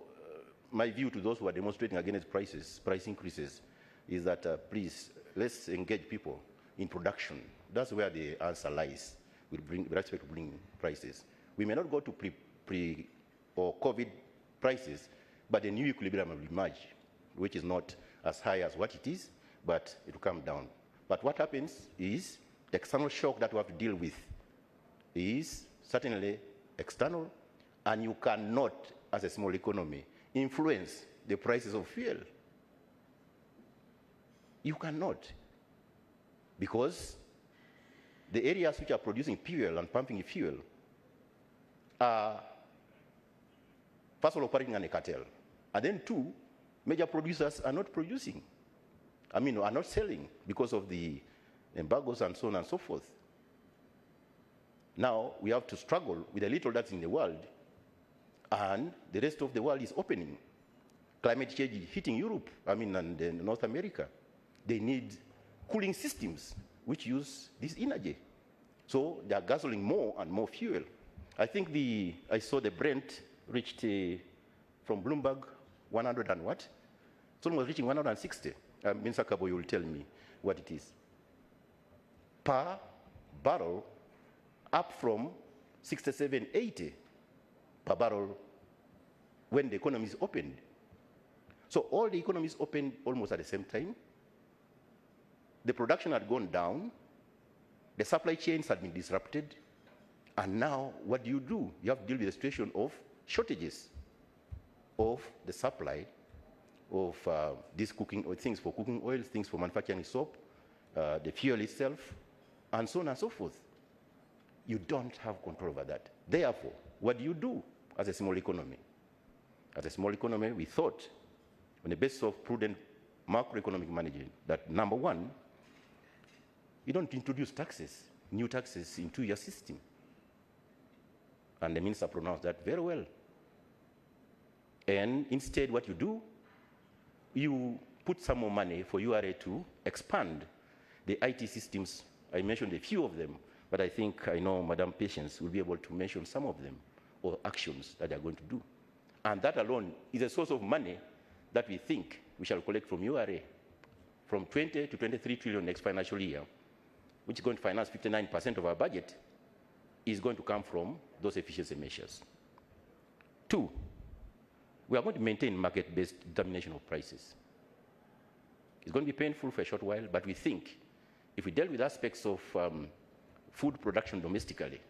my view to those who are demonstrating against price increases, is that please, let's engage people in production. That's where the answer lies with respect to bringing prices. We may not go to pre or COVID prices, but a new equilibrium will emerge, which is not as high as what it is, but it will come down. But what happens is the external shock that we have to deal with is certainly external, and you cannot, as a small economy, influence the prices of fuel. You cannot, because the areas which are producing fuel and pumping fuel are, first of all, operating on a cartel, and then two, major producers are not producing. I mean, are not selling because of the embargoes and so on and so forth. Now, we have to struggle with the little that's in the world, and the rest of the world is opening. Climate change is hitting Europe, and North America. They need cooling systems which use this energy. So they are guzzling more and more fuel. I think I saw the Brent reached from Bloomberg 100 and what? It's almost reaching 160. Mr. Kabo, you will tell me what it is. Per barrel, up from 67, 80 per barrel when the economies opened. So all the economies opened almost at the same time. The production had gone down. The supply chains had been disrupted. And now what do? You have to deal with the situation of shortages of the supply of these cooking or things for cooking oil, things for manufacturing soap, the fuel itself, and so on and so forth. You don't have control over that. Therefore, what do you do as a small economy? As a small economy, we thought, on the basis of prudent macroeconomic management, that number one, you don't introduce taxes, new taxes into your system. And the minister pronounced that very well. And instead, what you do, you put some more money for URA to expand the IT systems. I mentioned a few of them, but I think I know Madam Patience will be able to mention some of them or actions that they are going to do. And that alone is a source of money that we think we shall collect from URA, from 20 to 23 trillion next financial year, which is going to finance 59% of our budget, is going to come from those efficiency measures. Two, we are going to maintain market-based determination of prices. It's going to be painful for a short while, but we think if we deal with aspects of food production domestically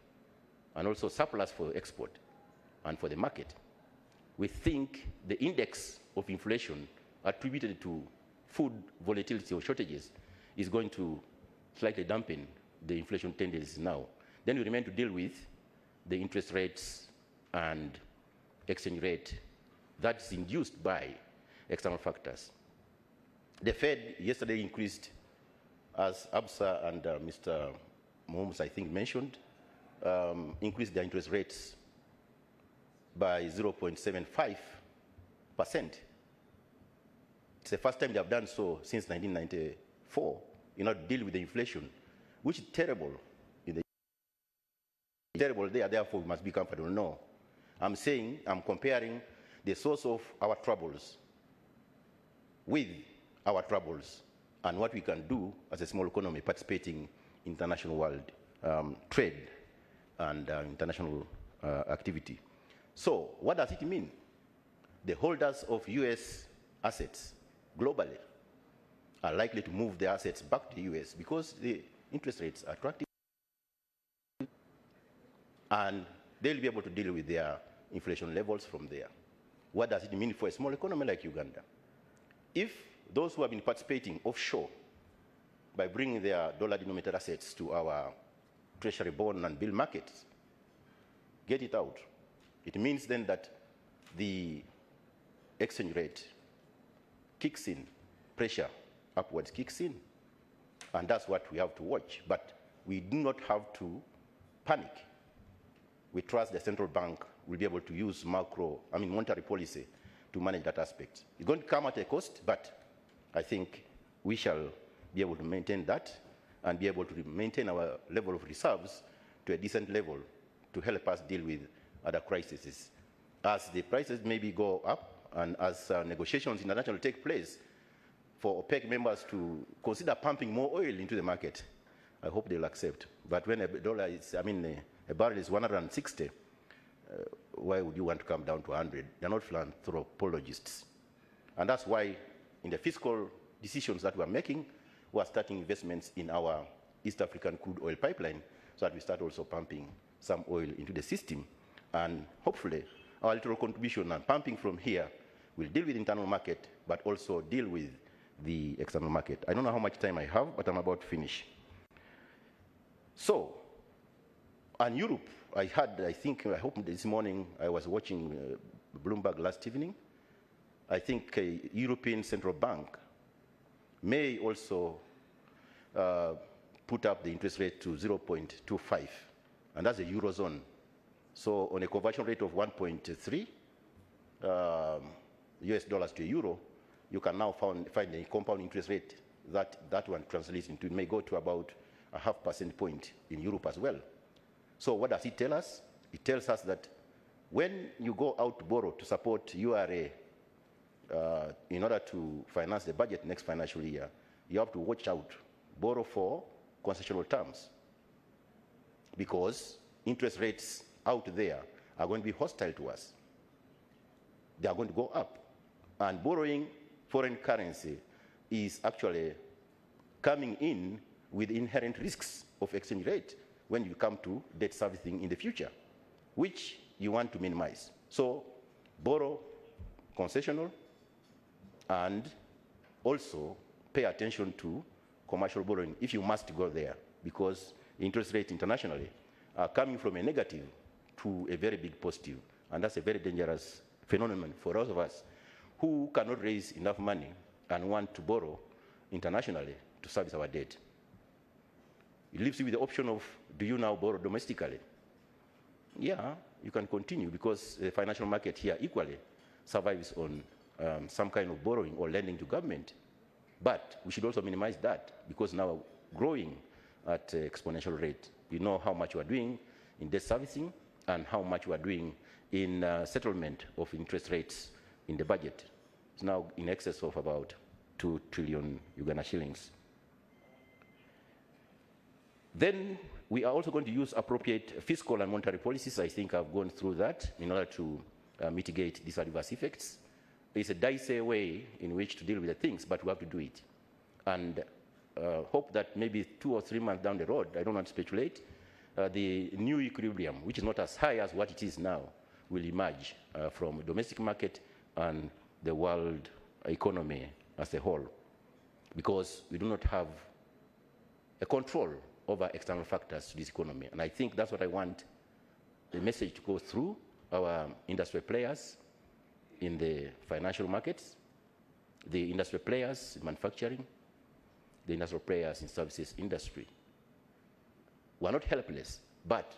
and also surplus for export and for the market, we think the index of inflation attributed to food volatility or shortages is going to slightly dampen the inflation tendencies now. Then we remain to deal with the interest rates and exchange rate that's induced by external factors. The Fed yesterday increased, as Absa and Mr. Mohomes, I think, mentioned, increased their interest rates by 0.75%. It's the first time they have done so since 1994 in order to deal with the inflation, which is terrible. Terrible there, therefore we must be comfortable. No. I'm saying, I'm comparing the source of our troubles with our troubles and what we can do as a small economy participating in international world trade and international activity. So what does it mean? the holders of US assets globally are likely to move their assets back to the US because the interest rates are attractive and they'll be able to deal with their inflation levels from there. What does it mean for a small economy like Uganda? If those who have been participating offshore by bringing their dollar-denominated assets to our treasury bond and bill markets get it out, it means then that the exchange rate kicks in, pressure upwards kicks in, and that's what we have to watch. But we do not have to panic. We trust the central bank will be able to use monetary policy to manage that aspect. It's going to come at a cost, but I think we shall be able to maintain that and be able to maintain our level of reserves to a decent level to help us deal with other crises. As the prices maybe go up and as negotiations internationally take place for OPEC members to consider pumping more oil into the market, I hope they'll accept. But when a barrel is 160, why would you want to come down to 100? They're not philanthropologists. And that's why in the fiscal decisions that we're making, we're starting investments in our East African crude oil pipeline so that we start also pumping some oil into the system. And hopefully, our little contribution and pumping from here will deal with the internal market, but also deal with the external market. I don't know how much time I have, but I'm about to finish. So, and Europe, I hope this morning I was watching Bloomberg last evening. I think a European Central Bank may also put up the interest rate to 0.25, and that's the Eurozone. So on a conversion rate of 1.3 US dollars to euro, you can now find a compound interest rate that one translates into. It may go to about a 0.5 percentage point in Europe as well. So what does it tell us? It tells us that when you go out to borrow to support URA in order to finance the budget next financial year, you have to watch out, borrow for concessional terms, because interest rates out there are going to be hostile to us. They are going to go up. And borrowing foreign currency is actually coming in with inherent risks of exchange rate when you come to debt servicing in the future, which you want to minimize. So borrow concessional and also pay attention to commercial borrowing if you must go there, because interest rates internationally are coming from a negative to a very big positive, and that's a very dangerous phenomenon for those of us who cannot raise enough money and want to borrow internationally to service our debt. It leaves you with the option of, do you now borrow domestically? Yeah, you can continue because the financial market here equally survives on some kind of borrowing or lending to government. But we should also minimize that because now growing at an exponential rate. We know how much we are doing in debt servicing and how much we are doing in settlement of interest rates in the budget. It's now in excess of about 2 trillion Uganda shillings. Then we are also going to use appropriate fiscal and monetary policies. I think I've gone through that in order to mitigate these adverse effects. It's a dicey way in which to deal with the things, but we have to do it. And hope that maybe 2 or 3 months down the road, I don't want to speculate, the new equilibrium, which is not as high as what it is now, will emerge from the domestic market and the world economy as a whole, because we do not have a control over external factors to this economy. And I think that's what I want the message to go through our industry players in the financial markets, the industry players in manufacturing, the industrial players in services industry. We're not helpless, but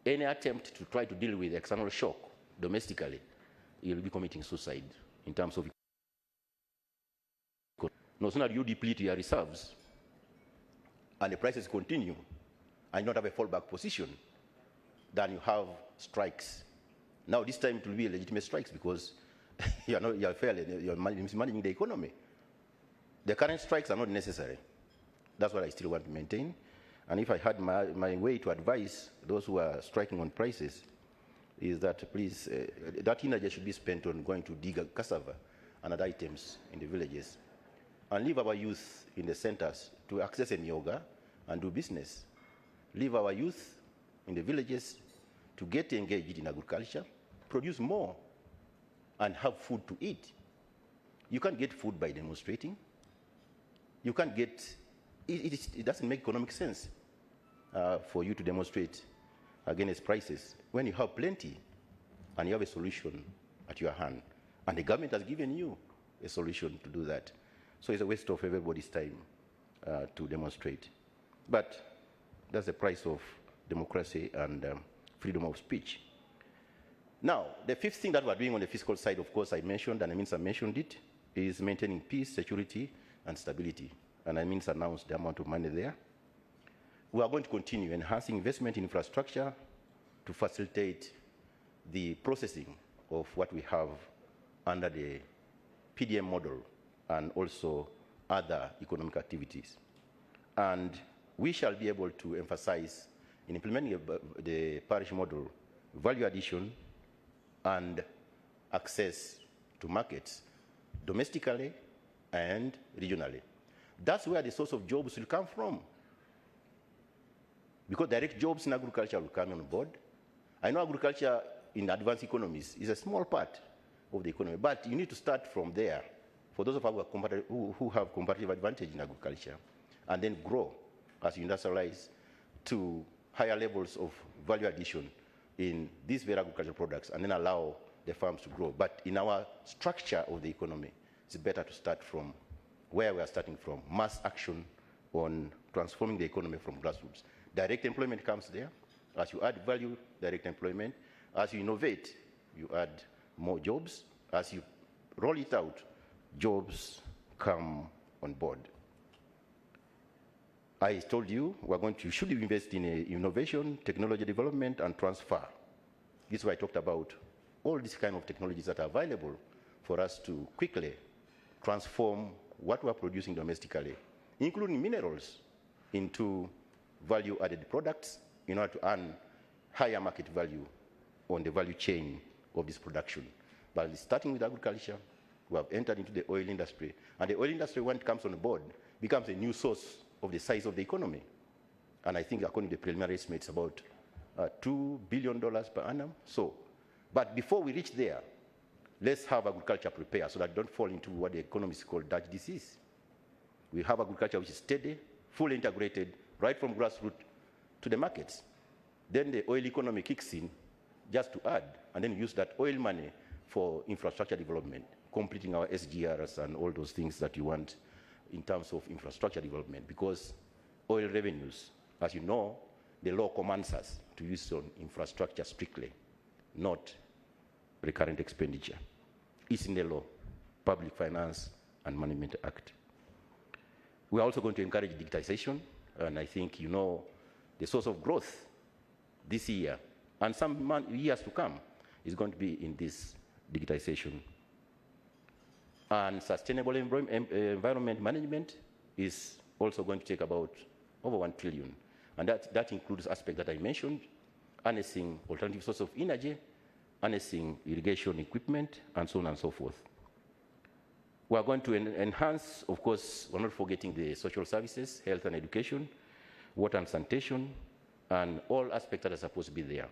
any attempt to try to deal with external shock domestically, you'll be committing suicide in terms of. No sooner you deplete your reserves and the prices continue and you don't have a fallback position, then you have strikes. Now this time it will be legitimate strikes because you're mismanaging the economy. The current strikes are not necessary. That's what I still want to maintain. And if I had my way to advise those who are striking on prices, is that please, that energy should be spent on going to dig cassava and other items in the villages, and leave our youth in the centers to access a yoga and do business. Leave our youth in the villages to get engaged in agriculture, produce more, and have food to eat. You can't get food by demonstrating. You can't get, it doesn't make economic sense for you to demonstrate against prices when you have plenty and you have a solution at your hand. And the government has given you a solution to do that. So it's a waste of everybody's time to demonstrate. But that's the price of democracy and freedom of speech. Now, the fifth thing that we're doing on the fiscal side, of course, I mentioned, and I mentioned it, is maintaining peace, security, and stability. And I announced the amount of money there. We are going to continue enhancing investment in infrastructure to facilitate the processing of what we have under the PDM model and also other economic activities. And we shall be able to emphasize in implementing the parish model value addition and access to markets domestically and regionally. That's where the source of jobs will come from. Because direct jobs in agriculture will come on board. I know agriculture in advanced economies is a small part of the economy, but you need to start from there for those of us who have comparative advantage in agriculture, and then grow as you industrialize to higher levels of value addition in these very agricultural products, and then allow the farms to grow. But in our structure of the economy, it's better to start from where we are starting from, mass action on transforming the economy from grassroots. Direct employment comes there. As you add value, direct employment. As you innovate, you add more jobs. As you roll it out, jobs come on board. I told you should invest in innovation, technology development, and transfer. This is why I talked about all these kind of technologies that are available for us to quickly transform what we are producing domestically, including minerals, into value-added products in order to earn higher market value on the value chain of this production. But starting with agriculture, we have entered into the oil industry. And the oil industry, when it comes on board, becomes a new source of the size of the economy. And I think according to the preliminary estimates, about $2 billion per annum. So, but before we reach there, let's have agriculture prepared so that we don't fall into what the economists call Dutch disease. We have agriculture which is steady, fully integrated, right from grassroots to the markets. Then the oil economy kicks in just to add, and then use that oil money for infrastructure development, completing our SGRs and all those things that you want in terms of infrastructure development. Because oil revenues, as you know, the law commands us to use on infrastructure strictly, not recurrent expenditure. It's in the law, Public Finance and Management Act. We are also going to encourage digitization, and I think you know the source of growth this year and some years to come is going to be in this digitization. And sustainable environment management is also going to take about over 1 trillion. And that includes aspects that I mentioned, harnessing alternative sources of energy, harnessing irrigation equipment, and so on and so forth. We are going to enhance, of course, we're not forgetting the social services, health and education, water and sanitation, and all aspects that are supposed to be there.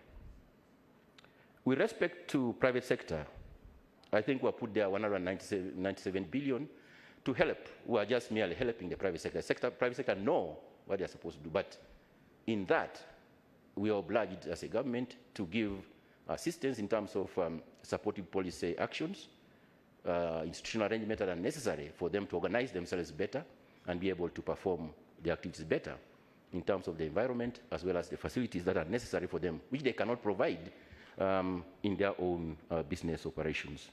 With respect to private sector, I think we have put there 197 billion to help. We are just merely helping the private sector. Private sector know what they are supposed to do, but in that, we are obliged as a government to give assistance in terms of supportive policy actions, institutional arrangements that are necessary for them to organize themselves better and be able to perform the activities better in terms of the environment as well as the facilities that are necessary for them, which they cannot provide in their own business operations.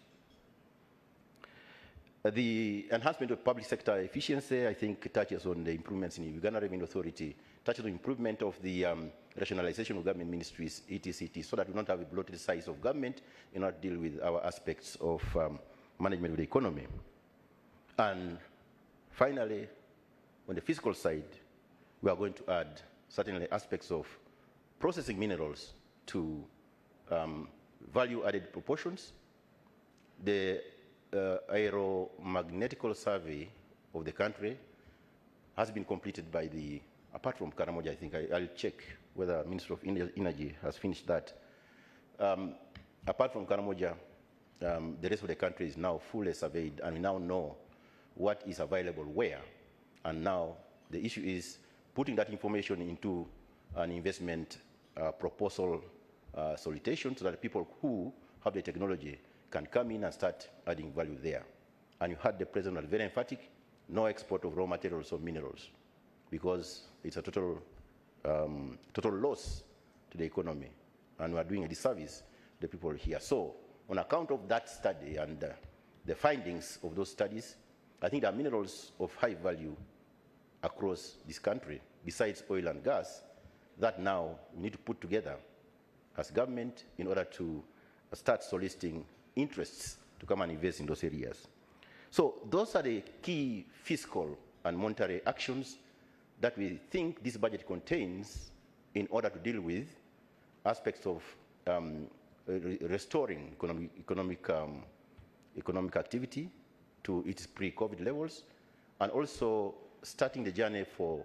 The enhancement of public sector efficiency, I think, touches on the improvements in Uganda Revenue Authority, touches on improvement of the rationalization of government ministries, etc., so that we don't have a bloated size of government in order to deal with our aspects of management of the economy. And finally, on the fiscal side, we are going to add certainly aspects of processing minerals to value-added proportions. The aeromagnetical survey of the country has been completed by the, apart from Karamoja, I think, I'll check whether Minister of Energy has finished that. Apart from Karamoja, the rest of the country is now fully surveyed, and we now know what is available where. And now the issue is putting that information into an investment proposal solicitation so that people who have the technology can come in and start adding value there. And you heard the President was very emphatic, no export of raw materials or minerals, because it's a total loss to the economy, and we're doing a disservice to the people here. So on account of that study and the findings of those studies, I think there are minerals of high value across this country, besides oil and gas, that now we need to put together as government in order to start soliciting interests to come and invest in those areas. So those are the key fiscal and monetary actions that we think this budget contains in order to deal with aspects of restoring economic activity to its pre-COVID levels, and also starting the journey for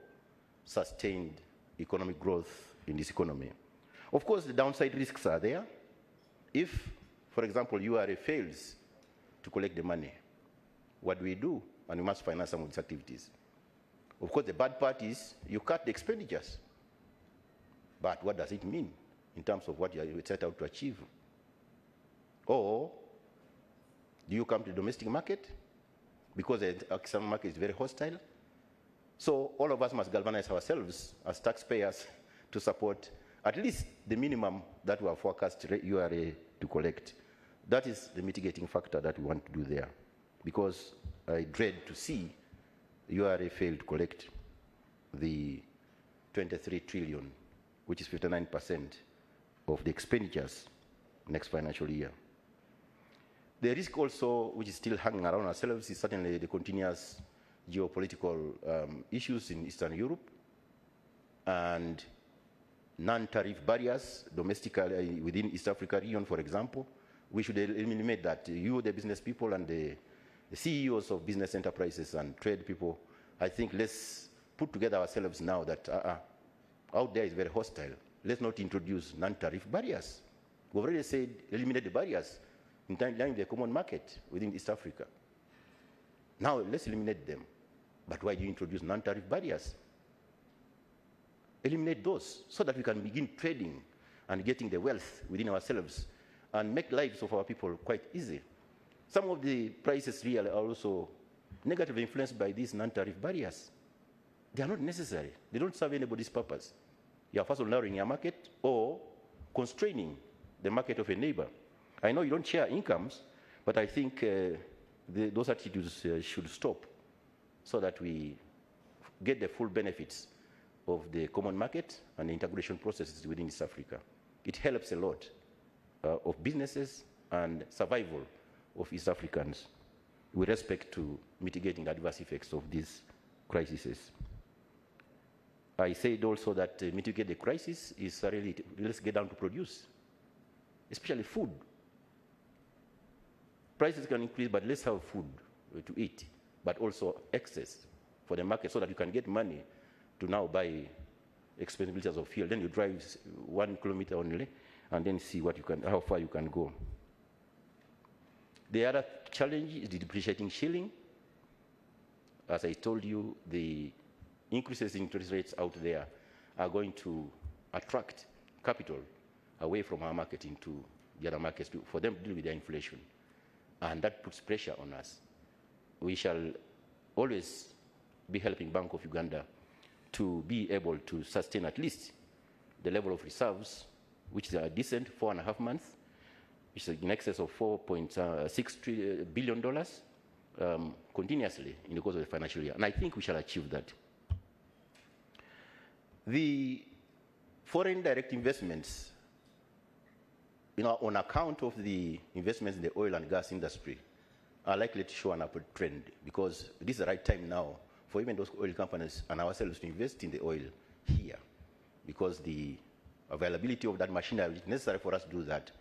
sustained economic growth in this economy. Of course, the downside risks are there. If, for example, URA fails to collect the money, what do we do? And we must finance some of these activities. Of course, the bad part is you cut the expenditures. But what does it mean in terms of what you set out to achieve? Or do you come to the domestic market? Because the external market is very hostile. So all of us must galvanize ourselves as taxpayers to support at least the minimum that we have forecast URA to collect. That is the mitigating factor that we want to do there, because I dread to see URA fail to collect the 23 trillion, which is 59% of the expenditures next financial year. The risk also, which is still hanging around ourselves, is certainly the continuous geopolitical issues in Eastern Europe and non-tariff barriers domestically within East Africa region, for example. We should eliminate that. You, the business people and the CEOs of business enterprises and trade people, I think let's put together ourselves now that out there is very hostile. Let's not introduce non-tariff barriers. We've already said eliminate the barriers in line with the common market within East Africa. Now let's eliminate them. But why do you introduce non-tariff barriers? Eliminate those so that we can begin trading and getting the wealth within ourselves and make lives of our people quite easy. Some of the prices really are also negatively influenced by these non-tariff barriers. They are not necessary. They don't serve anybody's purpose. You are first of all narrowing your market or constraining the market of a neighbor. I know you don't share incomes, but I think those attitudes should stop so that we get the full benefits of the common market and the integration processes within East Africa. It helps a lot of businesses and survival of East Africans with respect to mitigating the adverse effects of these crises. I said also that mitigate the crisis is really, let's get down to produce, especially food. Prices can increase, but let's have food to eat, but also excess for the market so that you can get money to now buy expensive liters of fuel. Then you drive 1 kilometer only and then see what you can, how far you can go. The other challenge is the depreciating shilling. As I told you, the increases in interest rates out there are going to attract capital away from our market into the other markets for them to deal with their inflation. And that puts pressure on us. We shall always be helping Bank of Uganda to be able to sustain at least the level of reserves, which is a decent 4.5 months, which is in excess of $4.6 billion continuously in the course of the financial year. And I think we shall achieve that. The foreign direct investments, on account of the investments in the oil and gas industry, are likely to show an upward trend, because this is the right time now for even those oil companies and ourselves to invest in the oil here, because the availability of that machinery is necessary for us to do that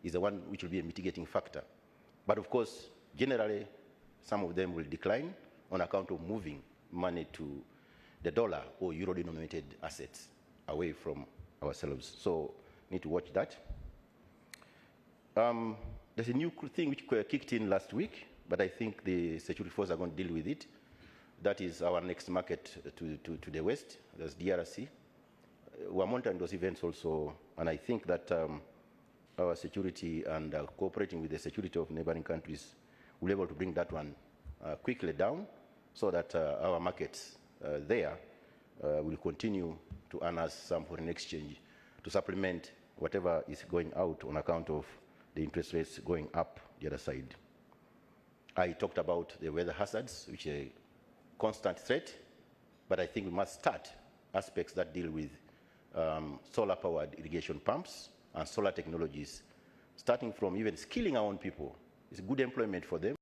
is the one which will be a mitigating factor. But of course, generally, some of them will decline on account of moving money to the dollar or euro-denominated assets away from ourselves. So need to watch that. There's a new thing which kicked in last week, but I think the security forces are going to deal with it. That is our next market to the west, that's DRC. We're monitoring those events also, and I think that our security and cooperating with the security of neighboring countries will be able to bring that one quickly down so that our markets there will continue to earn us some foreign exchange to supplement whatever is going out on account of the interest rates going up the other side. I talked about the weather hazards, which is a constant threat, but I think we must start aspects that deal with solar-powered irrigation pumps and solar technologies, starting from even skilling our own people. It's good employment for them.